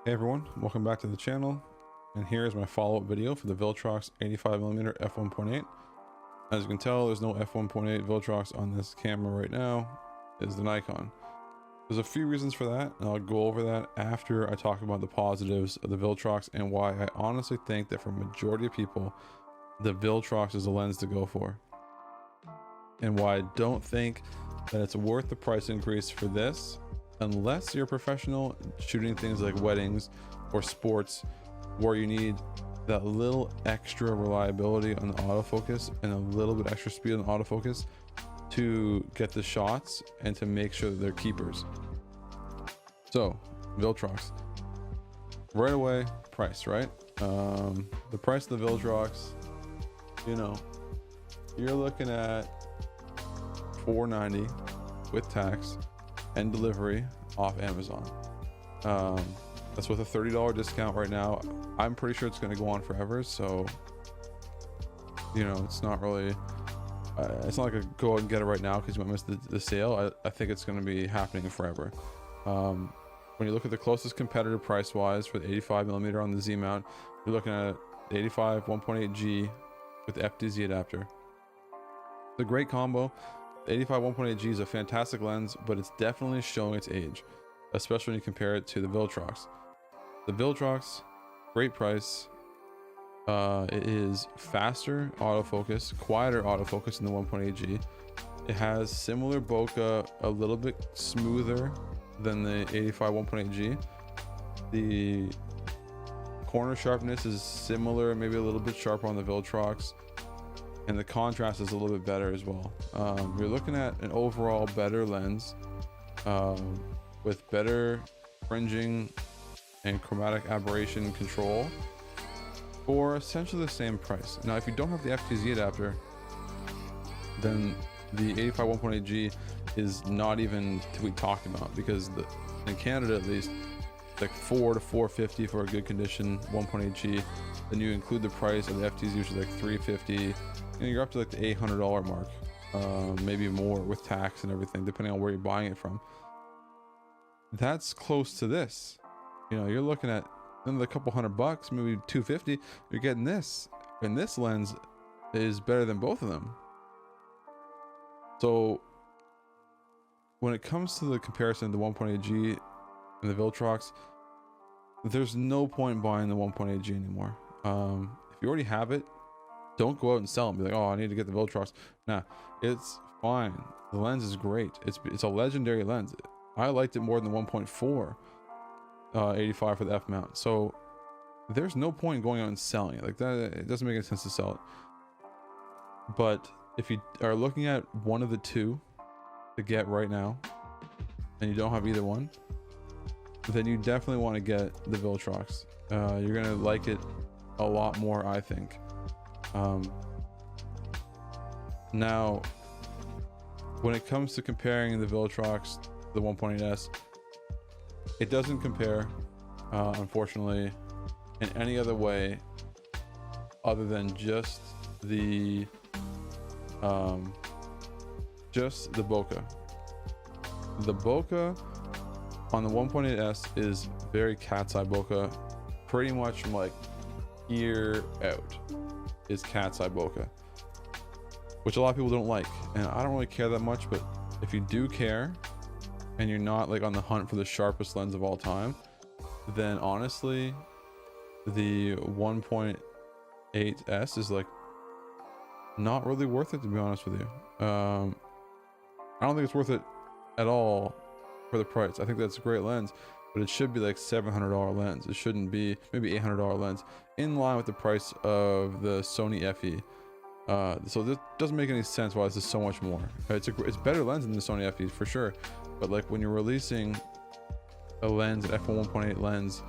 Hey everyone, welcome back to the channel, and here is my follow-up video for the Viltrox 85mm f1.8. As you can tell, there's no f1.8 Viltrox on this camera right now. It's the Nikon. There's a few reasons for that, and I'll go over that after I talk about the positives of the Viltrox and why I honestly think that for a majority of people, the Viltrox is the lens to go for, and why I don't think that it's worth the price increase for this unless you're a professional shooting things like weddings or sports where you need that little extra reliability on the autofocus and a little bit extra speed on the autofocus to get the shots and to make sure that they're keepers. So Viltrox, right away, price, right? The price of the Viltrox, you know, you're looking at $490 with tax and delivery off Amazon. That's with a $30 discount right now. I'm pretty sure it's going to go on forever, so you know, it's not really it's not like a go out and get it right now because you might miss the sale. I think it's going to be happening forever. When you look at the closest competitor price wise for the 85mm on the Z mount, you're looking at the 85 1.8 G with the FDZ adapter. It's a great combo. The 85 1.8 G is a fantastic lens, but it's definitely showing its age, especially when you compare it to the Viltrox. The Viltrox, great price. It is faster autofocus, quieter autofocus in the 1.8 G. It has similar bokeh, a little bit smoother than the 85 1.8 G. The corner sharpness is similar, maybe a little bit sharper on the Viltrox, and the contrast is a little bit better as well. You're looking at an overall better lens with better fringing and chromatic aberration control for essentially the same price. Now, if you don't have the FTZ adapter, then the 85 1.8 G is not even to be talked about, because in Canada at least, it's like $400 to $450 for a good condition 1.8 G. Then you include the price of the FTZ, which is like $350. And you're up to like the $800 mark, maybe more with tax and everything, depending on where you're buying it from. That's close to this. You know, you're looking at another couple $100, maybe $250. You're getting this, and this lens is better than both of them. So when it comes to the comparison to the 1.8 G and the Viltrox, there's no point buying the 1.8 G anymore. If you already have it, don't go out and sell them. Be like, oh, I need to get the Viltrox. Nah, it's fine. The lens is great. It's a legendary lens. I liked it more than the 1.4 85 for the F mount. So there's no point in going out and selling it like that. It doesn't make any sense to sell it. But if you are looking at one of the two to get right now, and you don't have either one, then you definitely want to get the Viltrox. You're gonna like it a lot more, I think. Now, when it comes to comparing the Viltrox to the 1.8S, it doesn't compare, unfortunately, in any other way other than just the bokeh. The bokeh on the 1.8S is very cat's eye bokeh, pretty much from like here out is cat's eye bokeh, which a lot of people don't like, and I don't really care that much. But if you do care and you're not like on the hunt for the sharpest lens of all time, then honestly the 1.8S is like not really worth it, to be honest with you. I don't think it's worth it at all for the price. I think that's a great lens, but it should be like $700 lens. It shouldn't be maybe $800 lens, in line with the price of the Sony FE. So this doesn't make any sense why this is so much more. It's better lens than the Sony FE for sure, but like when you're releasing a lens, an f1 1.8 lens,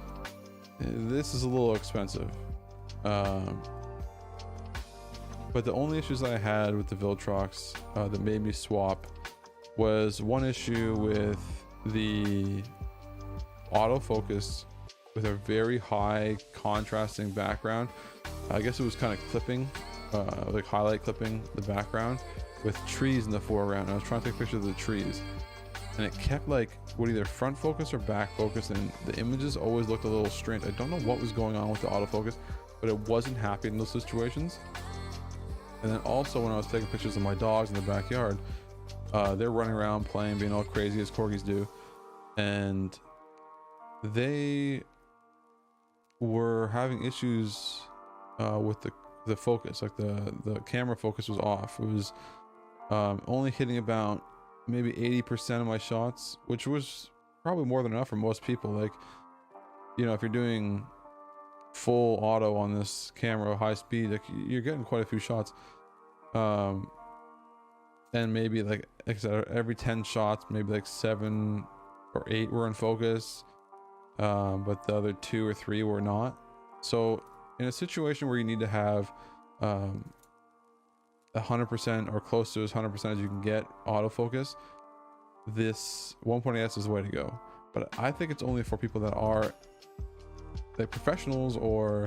this is a little expensive. But the only issues I had with the Viltrox that made me swap was one issue with the autofocus with a very high contrasting background. I guess it was kind of clipping, like highlight clipping the background with trees in the foreground. I was trying to take pictures of the trees, and it kept like would either front focus or back focus, and the images always looked a little strange. I don't know what was going on with the autofocus, but it wasn't happy in those situations. And then also when I was taking pictures of my dogs in the backyard, they're running around playing, being all crazy as corgis do, and they were having issues with the focus. Like the camera focus was off. It was only hitting about maybe 80% of my shots, which was probably more than enough for most people. Like, you know, if you're doing full auto on this camera, high speed, like you're getting quite a few shots. And maybe like I said, every 10 shots, maybe like 7 or 8 were in focus, but the other 2 or 3 were not. So in a situation where you need to have 100% or close to as 100% as you can get autofocus, this 1.8 S is the way to go. But I think it's only for people that are like professionals, or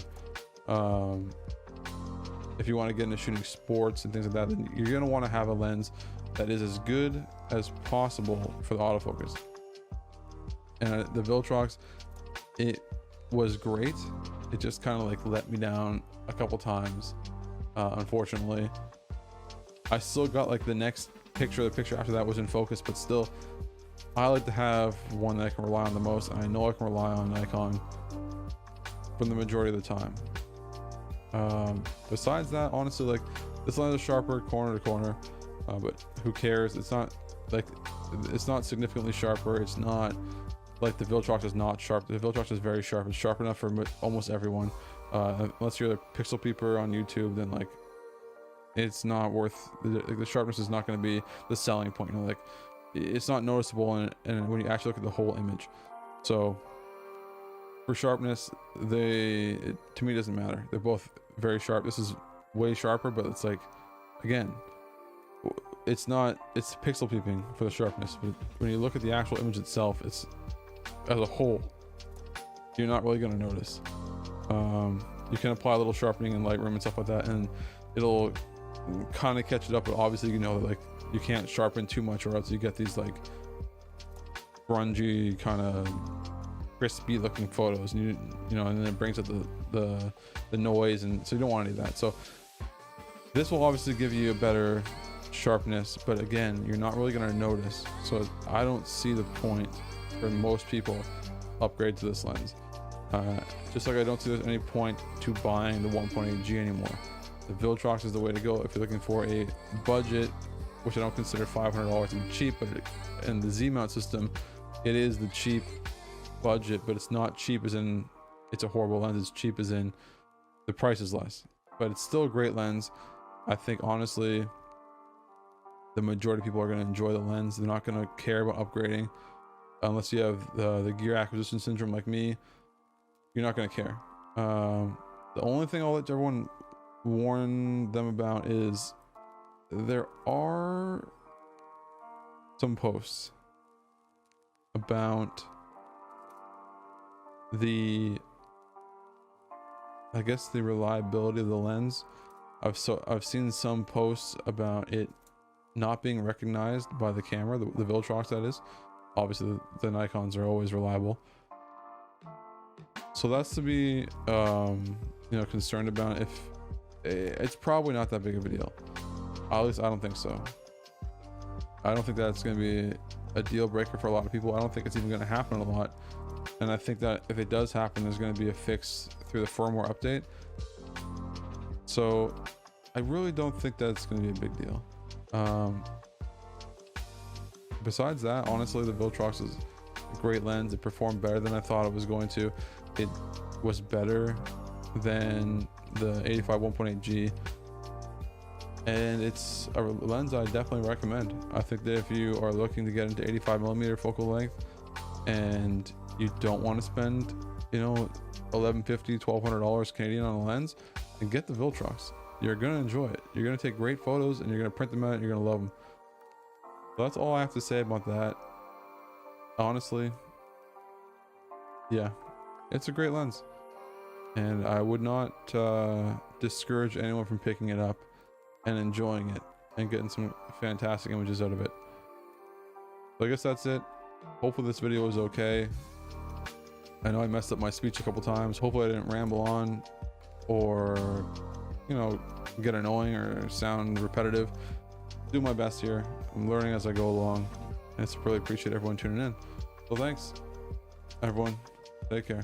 if you want to get into shooting sports and things like that, then you're going to want to have a lens that is as good as possible for the autofocus. And the Viltrox, it was great. It just kind of like let me down a couple times, unfortunately. I still got like the next picture, the picture after that was in focus, but still I like to have one that I can rely on the most, and I know I can rely on Nikon for the majority of the time. Besides that, honestly, like this lens is sharper corner to corner, but who cares? It's not like, it's not significantly sharper. It's not like the Viltrox is not sharp. The Viltrox is very sharp. It's sharp enough for almost everyone, unless you're a pixel peeper on YouTube, then like it's not worth the sharpness is not going to be the selling point, you know, like it's not noticeable, and when you actually look at the whole image. So for sharpness, to me doesn't matter. They're both very sharp. This is way sharper, but it's like, again, it's pixel peeping for the sharpness, but when you look at the actual image itself, it's as a whole, you're not really going to notice. You can apply a little sharpening in Lightroom and stuff like that, and it'll kind of catch it up, but obviously you know that like you can't sharpen too much, or else you get these like grungy kind of crispy looking photos, and you know, and then it brings up the noise, and so you don't want any of that. So this will obviously give you a better sharpness, but again, you're not really going to notice. So I don't see the point for most people upgrade to this lens, just like I don't see there's any point to buying the 1.8 G anymore. The Viltrox is the way to go if you're looking for a budget, which I don't consider $500 to be cheap, but in the Z mount system, it is the cheap budget, but it's not cheap as in it's a horrible lens. It's cheap as in the price is less, but it's still a great lens. I think honestly the majority of people are going to enjoy the lens. They're not going to care about upgrading unless you have the gear acquisition syndrome like me. You're not going to care. The only thing I'll let everyone warn them about is there are some posts about I guess the reliability of the lens. I've seen some posts about it not being recognized by the camera, the Viltrox that is. Obviously the Nikons are always reliable, so that's to be you know, concerned about. If it's probably not that big of a deal, at least I don't think so. I don't think that's going to be a deal breaker for a lot of people. I don't think it's even going to happen a lot, and I think that if it does happen, there's going to be a fix through the firmware update. So I really don't think that's going to be a big deal. Besides that, honestly, the Viltrox is a great lens. It performed better than I thought it was going to. It was better than the 85 1.8 G, and it's a lens I definitely recommend. I think that if you are looking to get into 85mm focal length and you don't want to spend, you know, $1,150, $1,200 Canadian on a lens, then get the Viltrox. You're gonna enjoy it. You're gonna take great photos, and you're gonna print them out, and you're gonna love them. So that's all I have to say about that. Honestly, yeah, it's a great lens, and I would not discourage anyone from picking it up and enjoying it and getting some fantastic images out of it. So I guess that's it. Hopefully this video was okay. I know I messed up my speech a couple times. Hopefully I didn't ramble on or, you know, get annoying or sound repetitive. Do my best here. I'm learning as I go along. And I really appreciate everyone tuning in. So thanks, everyone. Take care.